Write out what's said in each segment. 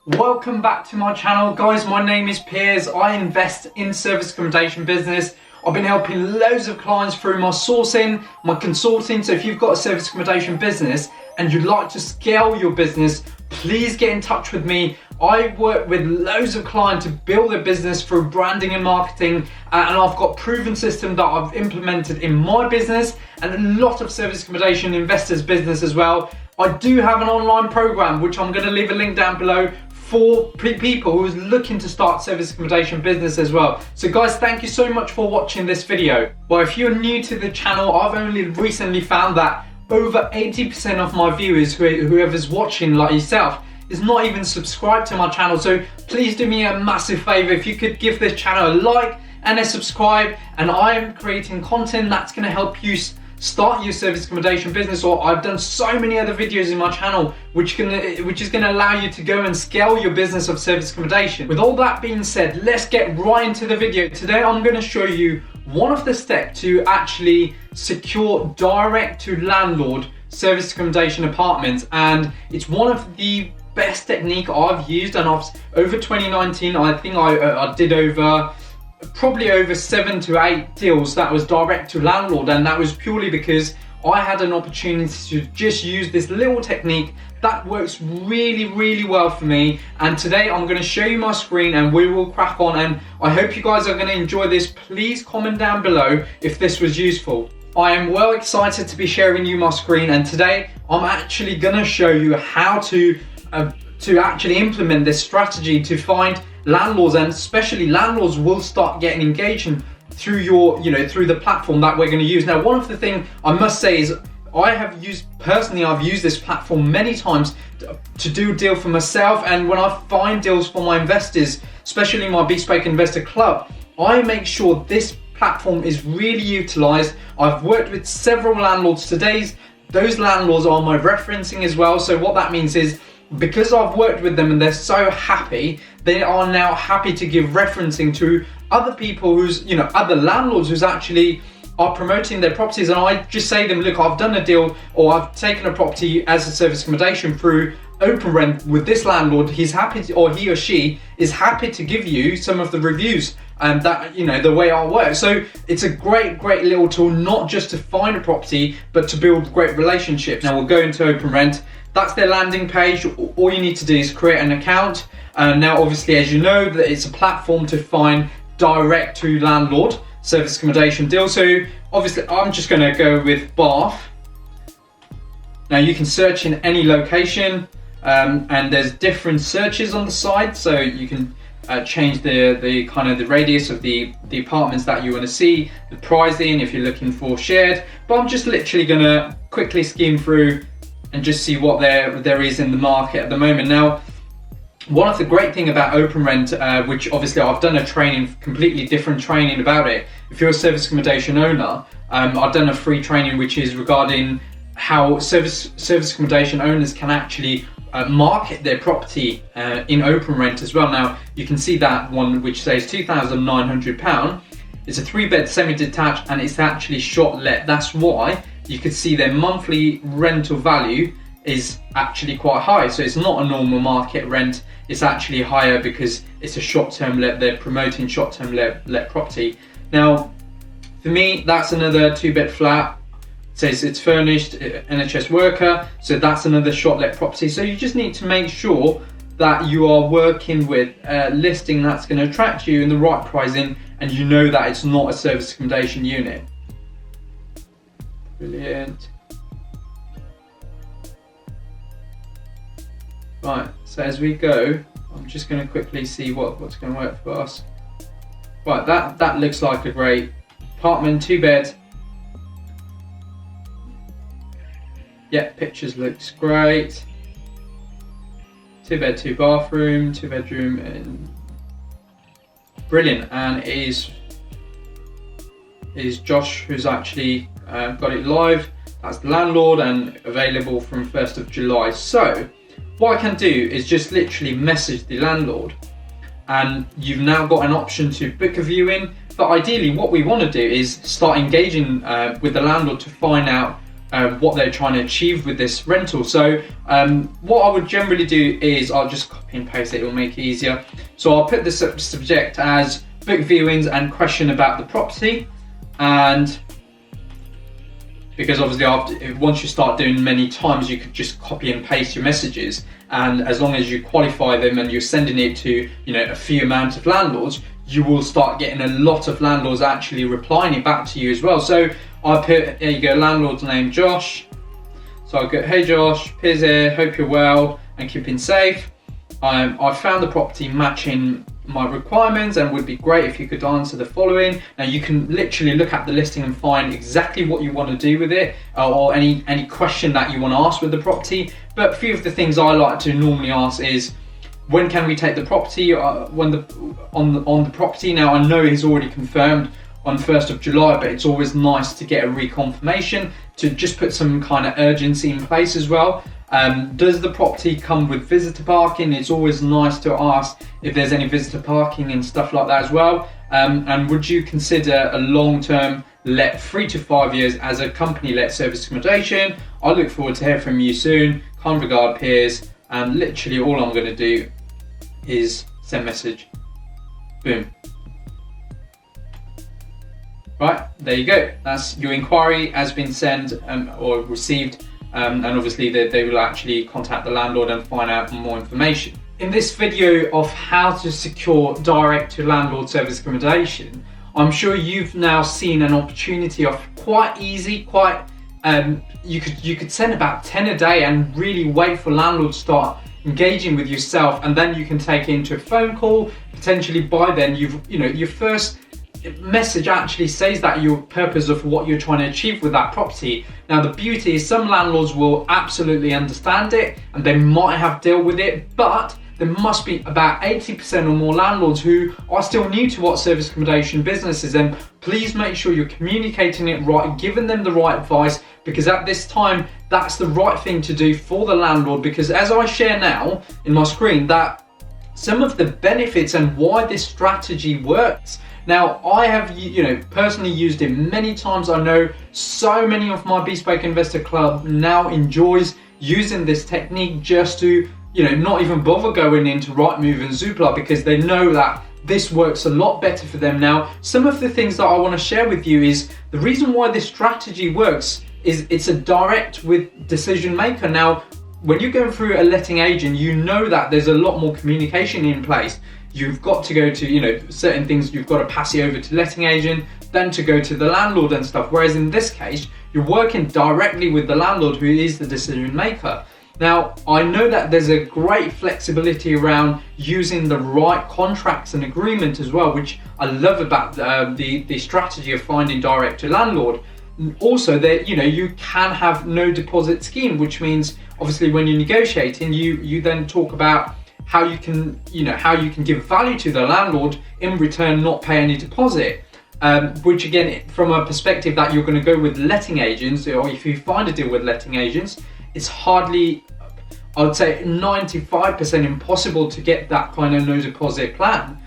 Welcome back to my channel, guys. My name is Piers. I invest in service accommodation business. I've been helping loads of clients through my sourcing, my consulting. So if you've got a service accommodation business and you'd like to scale your business, please get in touch with me. I work with loads of clients to build their business through branding and marketing, and I've got proven system that I've implemented in my business and a lot of service accommodation investors' business as well. I do have an online program which I'm going to leave a link down below for people who's looking to start service accommodation business as well. So guys, thank you so much for watching this video. Well, if you're new to the channel, I've only recently found that over 80% of my viewers, whoever's watching like yourself, is not even subscribed to my channel. So please do me a massive favor, if you could give this channel a like and a subscribe, and I am creating content that's going to help you start your service accommodation business. Or I've done so many other videos in my channel which is going to allow you to go and scale your business of service accommodation. With all that being said, let's get right into the video. Today I'm going to show you one of the steps to actually secure direct to landlord service accommodation apartments, and it's one of the best technique I've used. And over 2019 I think I did probably over 7 to 8 deals that was direct to landlord, and that was purely because I had an opportunity to just use this little technique that works really well for me. And today I'm going to show you my screen and we will crack on, and I hope you guys are going to enjoy this. Please comment down below if this was useful. I am well excited to be sharing you my screen, and today I'm actually going to show you how to actually implement this strategy to find landlords, and especially landlords will start getting engagement through through the platform that we're going to use. Now, one of the things I must say is I've used this platform many times to do a deal for myself, and when I find deals for my investors, especially my Bespoke Investor Club, I make sure this platform is really utilized. I've worked with several landlords today. Those landlords are my referencing as well. So what that means is, because I've worked with them and they're so happy, they are now happy to give referencing to other people other landlords who's actually are promoting their properties. And I just say to them, look, I've done a deal, or I've taken a property as a service accommodation through OpenRent with this landlord. He's happy to, or he or she is happy to give you some of the reviews and that, the way I work. So it's a great little tool, not just to find a property, but to build great relationships. Now we'll go into OpenRent. That's their landing page. All you need to do is create an account. Now, obviously, as you know, that it's a platform to find direct to landlord service accommodation deals. So obviously, I'm just going to go with Bath. Now you can search in any location, and there's different searches on the side, so you can change the kind of the radius of the apartments that you want to see, the pricing if you're looking for shared. But I'm just literally going to quickly skim through and just see what there is in the market at the moment. Now, one of the great thing about OpenRent, which obviously I've done a training, completely different training about it. If you're a service accommodation owner, I've done a free training which is regarding how service accommodation owners can actually market their property in OpenRent as well. Now, you can see that one which says £2,900. It's a 3-bed semi-detached, and it's actually short let. That's why you could see their monthly rental value is actually quite high. So it's not a normal market rent, it's actually higher because it's a short-term let. They're promoting short-term let property. Now, for me, that's another 2-bed flat. It says it's furnished, NHS worker, so that's another short let property. So you just need to make sure that you are working with a listing that's going to attract you in the right pricing, and you know that it's not a service accommodation unit. Brilliant. Right, so as we go, I'm just going to quickly see what's going to work for us. Right, that looks like a great apartment, 2-bed. Yeah, pictures looks great. 2-bed, 2-bathroom, 2-bedroom, and brilliant. And it is Josh who's actually got it live. That's the landlord, and available from 1st of July. So what I can do is just literally message the landlord, and you've now got an option to book a viewing. But ideally what we want to do is start engaging with the landlord to find out what they're trying to achieve with this rental. So what I would generally do is I'll just copy and paste it, it'll make it easier. So I'll put the subject as book viewings and question about the property, and because obviously once you start doing many times, you could just copy and paste your messages, and as long as you qualify them and you're sending it to a few amount of landlords, you will start getting a lot of landlords actually replying it back to you as well. So I put, there you go, landlord's name Josh. So I'll go, hey Josh, Piers here, hope you're well and keeping safe. I found the property matching my requirements and would be great if you could answer the following. Now you can literally look at the listing and find exactly what you want to do with it, or any question that you want to ask with the property. But a few of the things I like to normally ask is, when can we take the property on the property? Now I know it's already confirmed on 1st of July, but it's always nice to get a reconfirmation to just put some kind of urgency in place as well. Does the property come with visitor parking? It's always nice to ask if there's any visitor parking and stuff like that as well. And would you consider a long-term let 3 to 5 years as a company let service accommodation? I look forward to hearing from you soon. Kind regard, Piers. And literally all I'm going to do is send message. Boom. Right, there you go. That's your inquiry has been sent or received, and obviously they will actually contact the landlord and find out more information. In this video of how to secure direct to landlord service accommodation, I'm sure you've now seen an opportunity of quite easy, you could send about 10 a day and really wait for landlords to start engaging with yourself, and then you can take it into a phone call. Potentially by then your first message actually says that your purpose of what you're trying to achieve with that property. Now the beauty is some landlords will absolutely understand it and they might have dealt with it, but there must be about 80% or more landlords who are still new to what service accommodation business is, and please make sure you're communicating it right, giving them the right advice, because at this time that's the right thing to do for the landlord. Because as I share now in my screen, that some of the benefits and why this strategy works. Now, I have personally used it many times. I know so many of my Bespoke Investor Club now enjoys using this technique just to not even bother going into Rightmove and Zoopla, because they know that this works a lot better for them. Now, some of the things that I want to share with you is the reason why this strategy works is it's a direct with decision maker. Now, when you're going through a letting agent, you know that there's a lot more communication in place. You've got to go to, certain things you've got to pass it over to letting agent, then to go to the landlord and stuff. Whereas in this case, you're working directly with the landlord, who is the decision maker. Now, I know that there's a great flexibility around using the right contracts and agreement as well, which I love about the strategy of finding direct to landlord. Also, that you can have no deposit scheme, which means obviously when you're negotiating, you then talk about how you can give value to the landlord, in return not pay any deposit. Which again, from a perspective that you're going to go with letting agents, or if you find a deal with letting agents, it's hardly, I would say 95% impossible to get that kind of no deposit plan.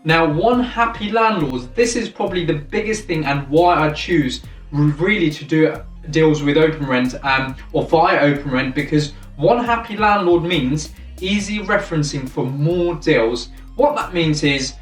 Now, one happy landlord, this is probably the biggest thing and why I choose really to do deals with OpenRent or via OpenRent, because one happy landlord means easy referencing for more deals. What that means is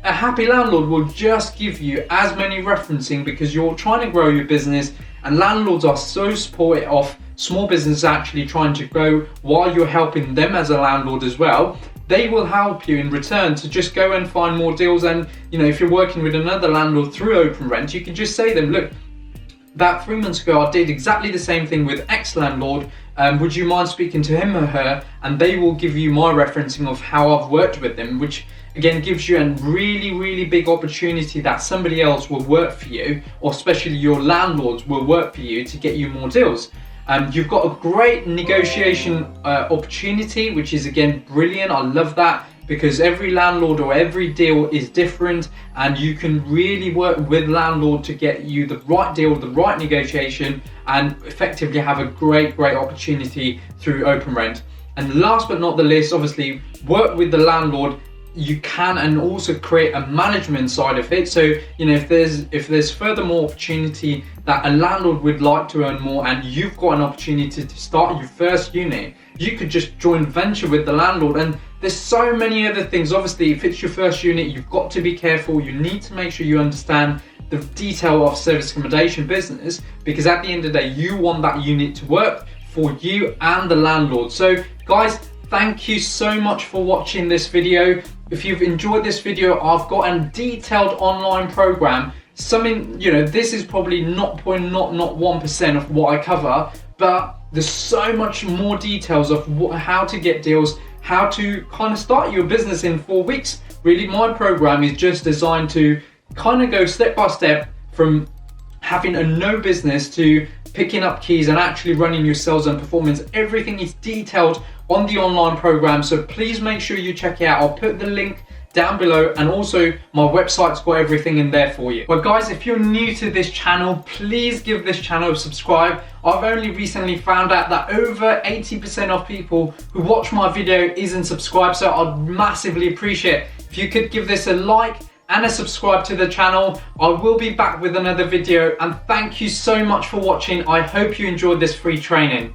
a happy landlord will just give you as many referencing, because you're trying to grow your business, and landlords are so supportive of small businesses actually trying to grow while you're helping them as a landlord as well. They will help you in return to just go and find more deals. And if you're working with another landlord through OpenRent, you can just say to them, look, about 3 months ago I did exactly the same thing with X landlord, would you mind speaking to him or her? And they will give you my referencing of how I've worked with them, which again gives you a really, really big opportunity that somebody else will work for you, or especially your landlords will work for you to get you more deals. You've got a great negotiation opportunity, which is again brilliant. I love that, because every landlord or every deal is different, and you can really work with landlord to get you the right deal, the right negotiation, and effectively have a great opportunity through OpenRent. And last but not the least, obviously work with the landlord you can and also create a management side of it. So, you know, if there's furthermore opportunity that a landlord would like to earn more and you've got an opportunity to start your first unit, you could just join venture with the landlord. And there's so many other things. Obviously, if it's your first unit, you've got to be careful. You need to make sure you understand the detail of service accommodation business, because at the end of the day, you want that unit to work for you and the landlord. So guys, thank you so much for watching this video. If you've enjoyed this video, I've got a detailed online program. Something, you know, this is probably not 1% of what I cover, but there's so much more details of how to get deals, how to kind of start your business in 4 weeks. Really, my program is just designed to kind of go step by step from having a no business to picking up keys and actually running your sales and performance. Everything is detailed on the online program, so please make sure you check it out. I'll put the link down below, and also my website's got everything in there for you. Well guys, if you're new to this channel, please give this channel a subscribe. I've only recently found out that over 80% of people who watch my video isn't subscribed, so I'd massively appreciate if you could give this a like and a subscribe to the channel. I will be back with another video, and thank you so much for watching. I hope you enjoyed this free training.